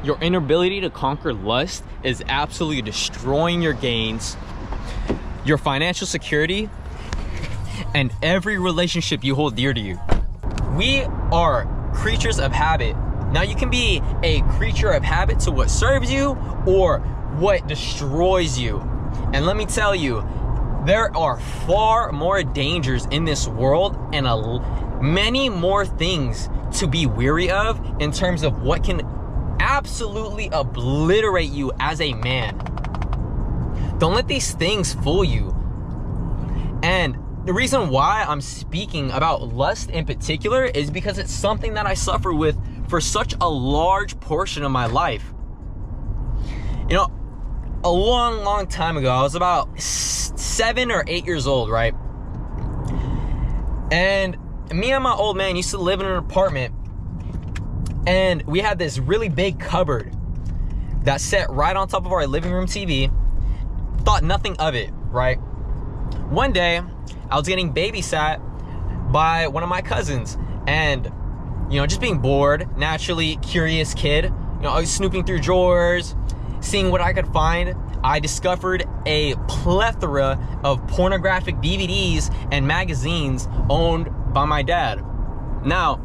your inability to conquer lust is absolutely destroying your gains, your financial security, and every relationship you hold dear to you. We are creatures of habit. Now, you can be a creature of habit to what serves you or what destroys you. And let me tell you, there are far more dangers in this world and many more things to be weary of in terms of what can absolutely obliterate you as a man. Don't let these things fool you. And the reason why I'm speaking about lust in particular is because it's something that I suffer with for such a large portion of my life. You know, a long time ago, I was about 7 or 8 years old, right? And me and my old man used to live in an apartment, and we had this really big cupboard that sat right on top of our living room TV. Thought nothing of it, right? One day, I was getting babysat by one of my cousins, and, you know, just being bored, naturally curious kid, you know, I was snooping through drawers, seeing what I could find. I discovered a plethora of pornographic DVDs and magazines owned by my dad. Now,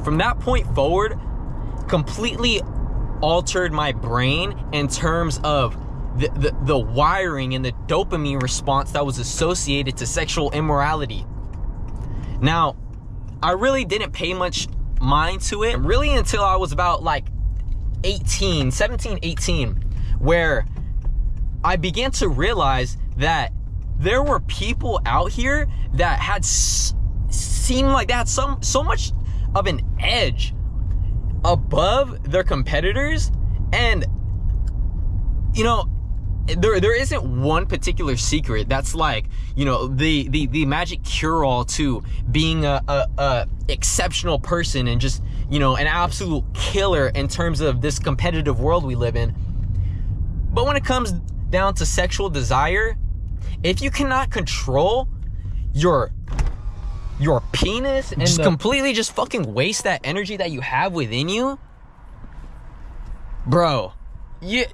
from that point forward, completely altered my brain in terms of the wiring and the dopamine response that was associated to sexual immorality. Now, I really didn't pay much mind to it really until I was about like 17, 18, where I began to realize that there were people out here that had seemed like they had so much of an edge above their competitors. And, you know, there isn't one particular secret that's like, you know, the magic cure-all to being a exceptional person and just, you know, an absolute killer in terms of this competitive world we live in. But when it comes down to sexual desire, if you cannot control your penis and just completely just fucking waste that energy that you have within you, bro, you'll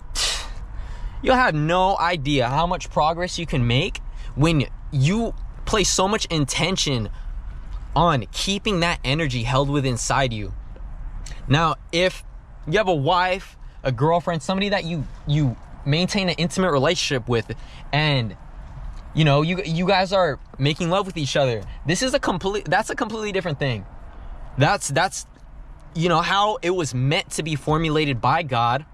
have no idea how much progress you can make when you place so much intention on keeping that energy held within inside you. Now, if you have a wife, a girlfriend, somebody that you maintain an intimate relationship with, and you know, you guys are making love with each other, that's a completely different thing. That's you know, how it was meant to be formulated by God,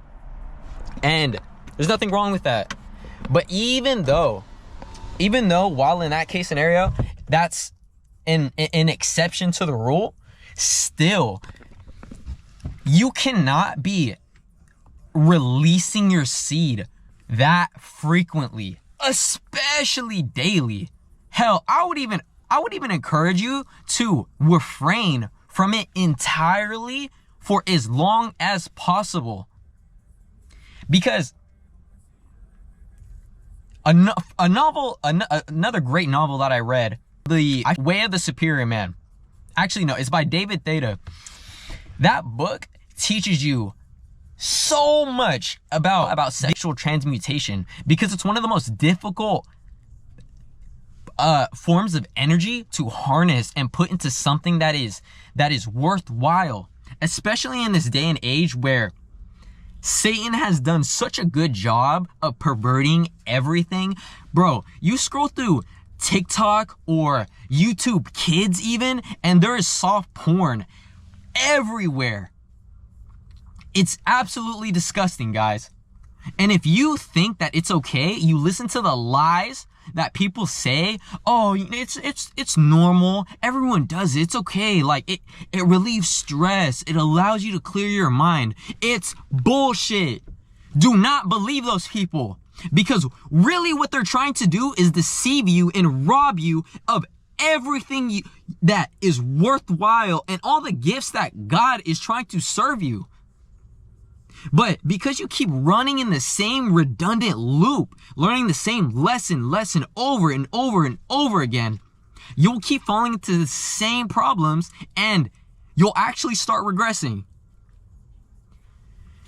and there's nothing wrong with that. But even though while in that case scenario, that's an exception to the rule, still, you cannot be releasing your seed that frequently, especially daily. Hell, I would even encourage you to refrain from it entirely for as long as possible. Because another great novel that I read, The Way of the Superior Man. Actually, no, it's by David Theta. That book teaches you so much about sexual transmutation, because it's one of the most difficult forms of energy to harness and put into something that is worthwhile, especially in this day and age where Satan has done such a good job of perverting everything. Bro, you scroll through TikTok or YouTube Kids even, and there is soft porn everywhere. It's absolutely disgusting, guys. And if you think that it's okay, you listen to the lies that people say, oh, it's normal, everyone does it, it's okay, like it relieves stress, it allows you to clear your mind. It's bullshit. Do not believe those people, because really what they're trying to do is deceive you and rob you of everything that is worthwhile and all the gifts that God is trying to serve you. But because you keep running in the same redundant loop, learning the same lesson over and over and over again, you'll keep falling into the same problems and you'll actually start regressing.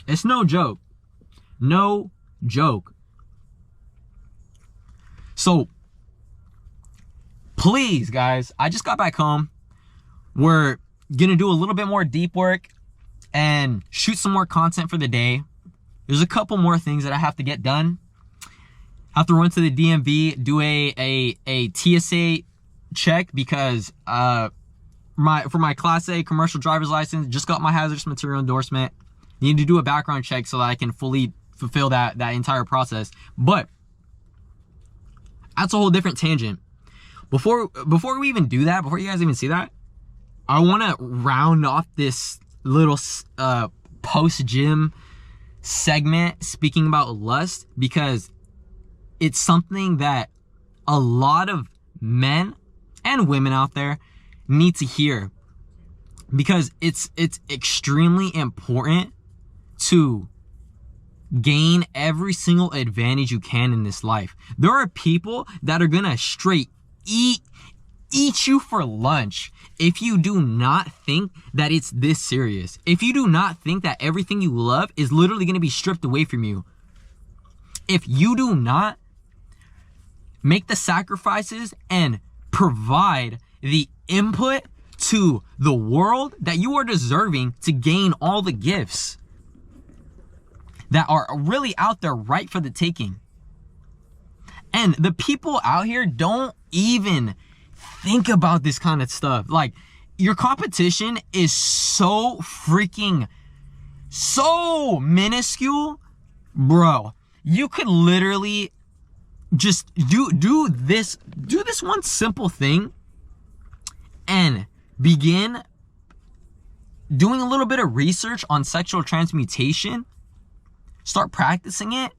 It's no joke. No joke. So, please, guys, I just got back home. We're gonna do a little bit more deep work and shoot some more content for the day. There's a couple more things that I have to get done. I have to run to the DMV, do a TSA check because for my Class A commercial driver's license, just got my hazardous material endorsement. Need to do a background check so that I can fully fulfill that entire process. But that's a whole different tangent. Before we even do that, before you guys even see that, I want to round off this little post-gym segment speaking about lust, because it's something that a lot of men and women out there need to hear, because it's extremely important to gain every single advantage you can in this life. There are people that are gonna straight eat you for lunch if you do not think that it's this serious. If you do not think that everything you love is literally gonna be stripped away from you. If you do not make the sacrifices and provide the input to the world that you are deserving to gain all the gifts that are really out there right for the taking. And the people out here don't even think about this kind of stuff. Like, your competition is so minuscule, bro. You could literally just do this one simple thing and begin doing a little bit of research on sexual transmutation. Start practicing it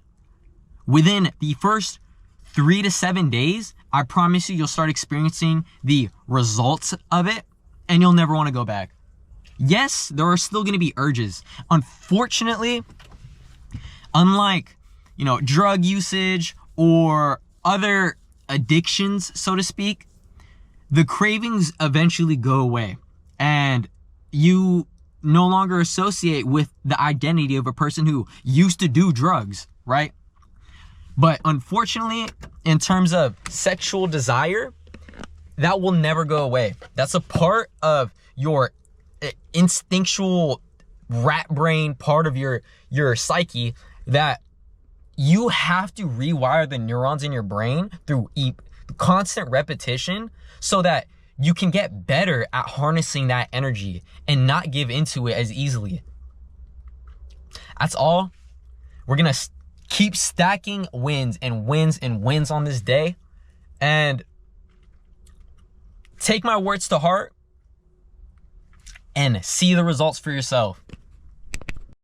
within the first 3 to 7 days. I promise you'll start experiencing the results of it, and you'll never want to go back. Yes, there are still going to be urges. Unfortunately, unlike, drug usage or other addictions, so to speak, the cravings eventually go away, and you no longer associate with the identity of a person who used to do drugs, right? But unfortunately, in terms of sexual desire, that will never go away. That's a part of your instinctual rat brain, part of your psyche, that you have to rewire the neurons in your brain through constant repetition so that you can get better at harnessing that energy and not give into it as easily. That's all. We're going to keep stacking wins and wins and wins on this day, and take my words to heart and see the results for yourself.